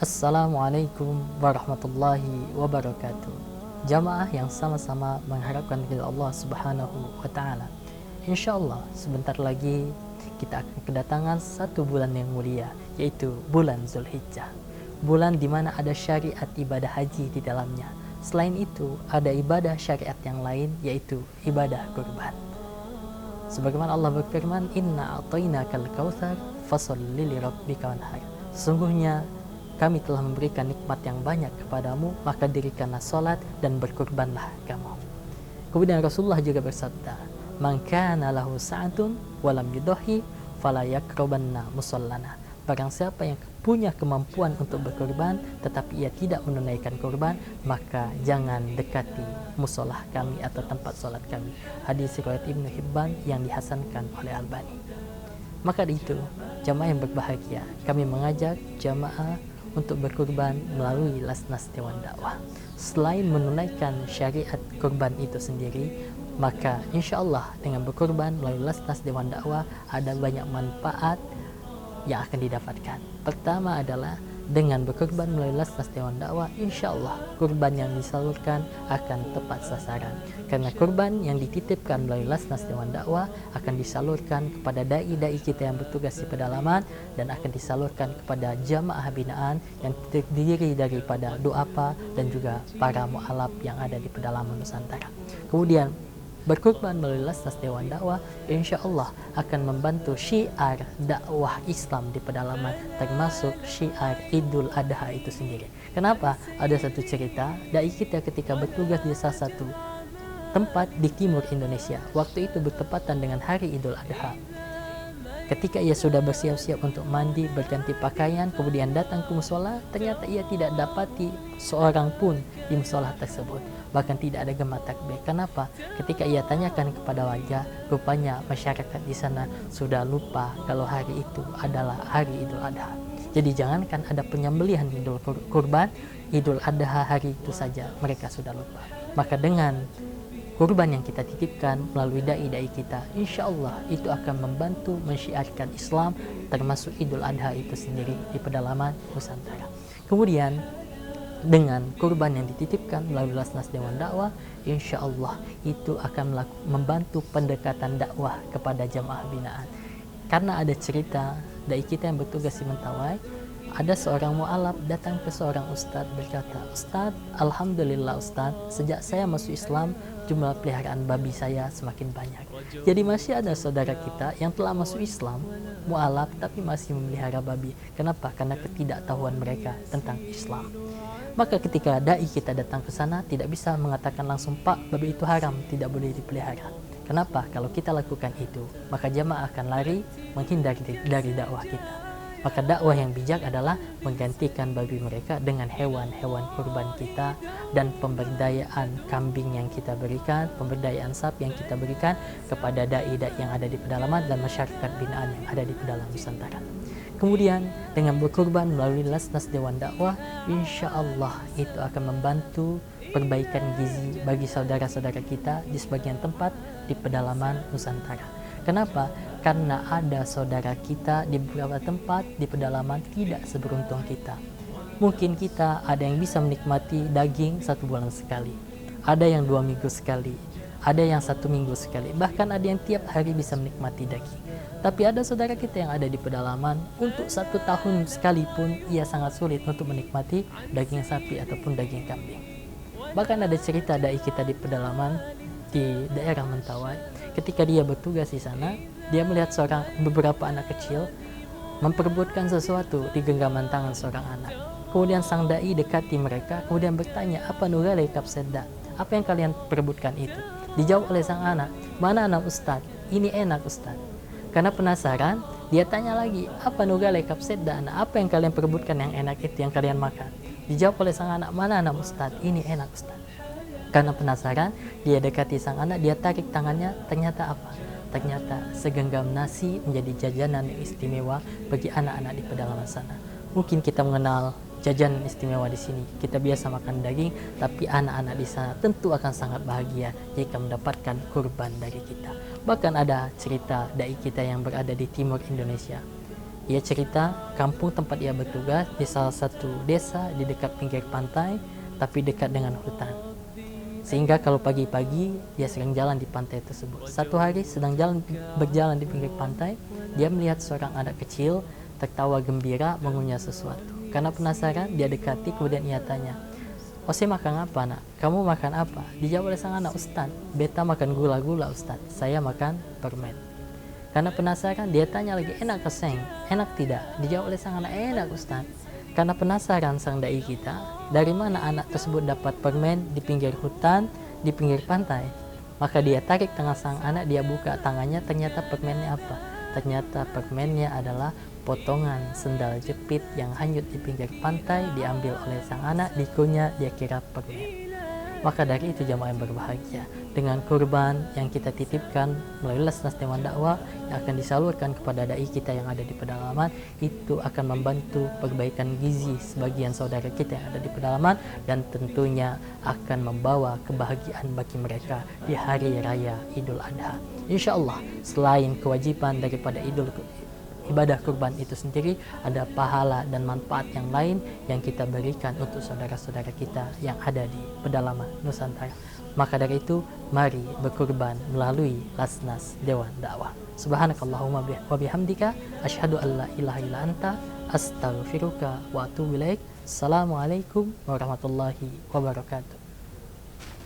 Assalamualaikum warahmatullahi wabarakatuh. Jamaah yang sama-sama mengharapkan ridha Allah Subhanahu wa taala. Insyaallah sebentar lagi kita akan kedatangan satu bulan yang mulia, yaitu bulan Zulhijjah. Bulan di mana ada syariat ibadah haji di dalamnya. Selain itu, ada ibadah syariat yang lain, yaitu ibadah kurban. Sebagaimana Allah berfirman, "Inna a'tainakal kautsar fasholli lirabbika wanhar." Sesungguhnya kami telah memberikan nikmat yang banyak kepadamu, maka dirikanlah salat dan berkurbanlah kamu. Kemudian Rasulullah juga bersabda, "Man kana lahu sa'atun wa lam yudhi fala yaqrabanna musallana." Barang siapa yang punya kemampuan untuk berkurban tetapi ia tidak menunaikan kurban, maka jangan dekati musolah kami atau tempat salat kami. Hadis riwayat Ibnu Hibban yang dihasankan oleh Albani. Maka itu, jamaah yang berbahagia, kami mengajak jamaah untuk berkurban melalui Lasnas Dewan Dakwah. Selain menunaikan syariat kurban itu sendiri, maka insya Allah dengan berkurban melalui Lasnas Dewan Dakwah ada banyak manfaat yang akan didapatkan. Pertama adalah dengan berkurban melalui Lasnas Dewan Dakwah, insya Allah kurban yang disalurkan akan tepat sasaran. Karena kurban yang dititipkan melalui Lasnas Dewan Dakwah akan disalurkan kepada dai-dai kita yang bertugas di pedalaman dan akan disalurkan kepada jamaah binaan yang terdiri daripada du'afa dan juga para mu'alaf yang ada di pedalaman Nusantara. Kemudian berkurban melalui Lasnas Dewan Dakwah insya Allah akan membantu syiar dakwah Islam di pedalaman, termasuk syiar Idul Adha itu sendiri. Kenapa? Ada satu cerita, dai kita ketika bertugas di salah satu tempat di timur Indonesia, waktu itu bertepatan dengan hari Idul Adha. Ketika ia sudah bersiap-siap untuk mandi, berganti pakaian, kemudian datang ke musola, ternyata ia tidak dapati seorang pun di musola tersebut. Bahkan tidak ada gema takbir. Kenapa? Ketika ia tanyakan kepada wajah, rupanya masyarakat di sana sudah lupa kalau hari itu adalah hari Idul Adha. Jadi jangankan ada penyembelihan Idul Kurban, Idul Adha hari itu saja mereka sudah lupa. Maka dengan kurban yang kita titipkan melalui dai-dai kita, insya Allah itu akan membantu mensyiarkan Islam, termasuk Idul Adha itu sendiri di pedalaman Nusantara. Kemudian dengan kurban yang dititipkan melalui Lasnas Dewan Dakwah, insya Allah itu akan membantu pendekatan dakwah kepada jamaah binaan. Karena ada cerita dai kita yang bertugas di Mentawai, ada seorang mu'alaf datang ke seorang ustadz berkata, "Ustadz, alhamdulillah Ustadz, sejak saya masuk Islam, jumlah peliharaan babi saya semakin banyak." Jadi masih ada saudara kita yang telah masuk Islam, mu'alaf, tapi masih memelihara babi. Kenapa? Karena ketidaktahuan mereka tentang Islam. Maka ketika dai kita datang ke sana, tidak bisa mengatakan langsung, "Pak, babi itu haram, tidak boleh dipelihara." Kenapa? Kalau kita lakukan itu, maka jamaah akan lari menghindar dari dakwah kita. Maka dakwah yang bijak adalah menggantikan babi mereka dengan hewan-hewan kurban kita, dan pemberdayaan kambing yang kita berikan, pemberdayaan sapi yang kita berikan kepada dai-dai yang ada di pedalaman dan masyarakat binaan yang ada di pedalaman Nusantara. Kemudian dengan berkurban melalui Lasnas Dewan Dakwah, insya Allah itu akan membantu perbaikan gizi bagi saudara-saudara kita di sebagian tempat di pedalaman Nusantara. Kenapa? Karena ada saudara kita di beberapa tempat di pedalaman tidak seberuntung kita. Mungkin kita ada yang bisa menikmati daging 1 bulan sekali, ada yang 2 minggu sekali, ada yang 1 minggu sekali, bahkan ada yang tiap hari bisa menikmati daging. Tapi ada saudara kita yang ada di pedalaman, untuk 1 tahun sekalipun ia sangat sulit untuk menikmati daging sapi ataupun daging kambing. Bahkan ada cerita dai kita di pedalaman di daerah Mentawai, ketika dia bertugas di sana, dia melihat beberapa anak kecil memperebutkan sesuatu di genggaman tangan seorang anak. Kemudian sang dai dekati mereka, kemudian bertanya, "Apa nugale kapsedda? Apa yang kalian perebutkan itu?" Dijawab oleh sang anak, "Mana anak Ustadz? Ini enak Ustadz." Karena penasaran, dia tanya lagi, "Apa nugale kapsedda? Apa yang kalian perebutkan yang enak itu, yang kalian makan?" Dijawab oleh sang anak, "Mana anak Ustadz? Ini enak Ustadz." Karena penasaran, dia dekati sang anak, dia tarik tangannya, ternyata apa? Ternyata segenggam nasi menjadi jajanan yang istimewa bagi anak-anak di pedalaman sana. Mungkin kita mengenal jajanan istimewa di sini, kita biasa makan daging, tapi anak-anak di sana tentu akan sangat bahagia jika mendapatkan kurban dari kita. Bahkan ada cerita dai kita yang berada di timur Indonesia. Ia cerita kampung tempat ia bertugas di salah satu desa di dekat pinggir pantai, tapi dekat dengan hutan. Sehingga kalau pagi-pagi dia sering jalan di pantai tersebut. Satu hari sedang berjalan di pinggir pantai, dia melihat seorang anak kecil tertawa gembira mengunyah sesuatu. Karena penasaran, dia dekati, kemudian ia tanya, "Ose makan apa, nak? Kamu makan apa?" Dijawab oleh sang anak, "Ustaz, beta makan gula-gula, Ustaz. Saya makan permen." Karena penasaran, dia tanya lagi, "Enak keseng? Enak tidak?" Dijawab oleh sang anak, "Enak, Ustaz." Karena penasaran sang dai kita, dari mana anak tersebut dapat permen di pinggir hutan, di pinggir pantai. Maka dia tarik tangan sang anak, dia buka tangannya, ternyata permennya apa? Ternyata permennya adalah potongan sendal jepit yang hanyut di pinggir pantai, diambil oleh sang anak, dikunyah, dia kira permen. Maka dari itu jamaah yang berbahagia, dengan kurban yang kita titipkan melalui Lasnas Dewan Dakwah yang akan disalurkan kepada dai kita yang ada di pedalaman, itu akan membantu perbaikan gizi sebagian saudara kita yang ada di pedalaman, dan tentunya akan membawa kebahagiaan bagi mereka di hari raya Idul Adha. Insya Allah, selain kewajiban daripada ibadah kurban itu sendiri, ada pahala dan manfaat yang lain yang kita berikan untuk saudara-saudara kita yang ada di pedalaman Nusantara. Maka dari itu, mari berkurban melalui Lasnas Dewan Dakwah. Subhanakallahumma wa bihamdika asyhadu an la ilaha illa anta astaghfiruka wa atubu ilaik. Assalamualaikum warahmatullahi wabarakatuh.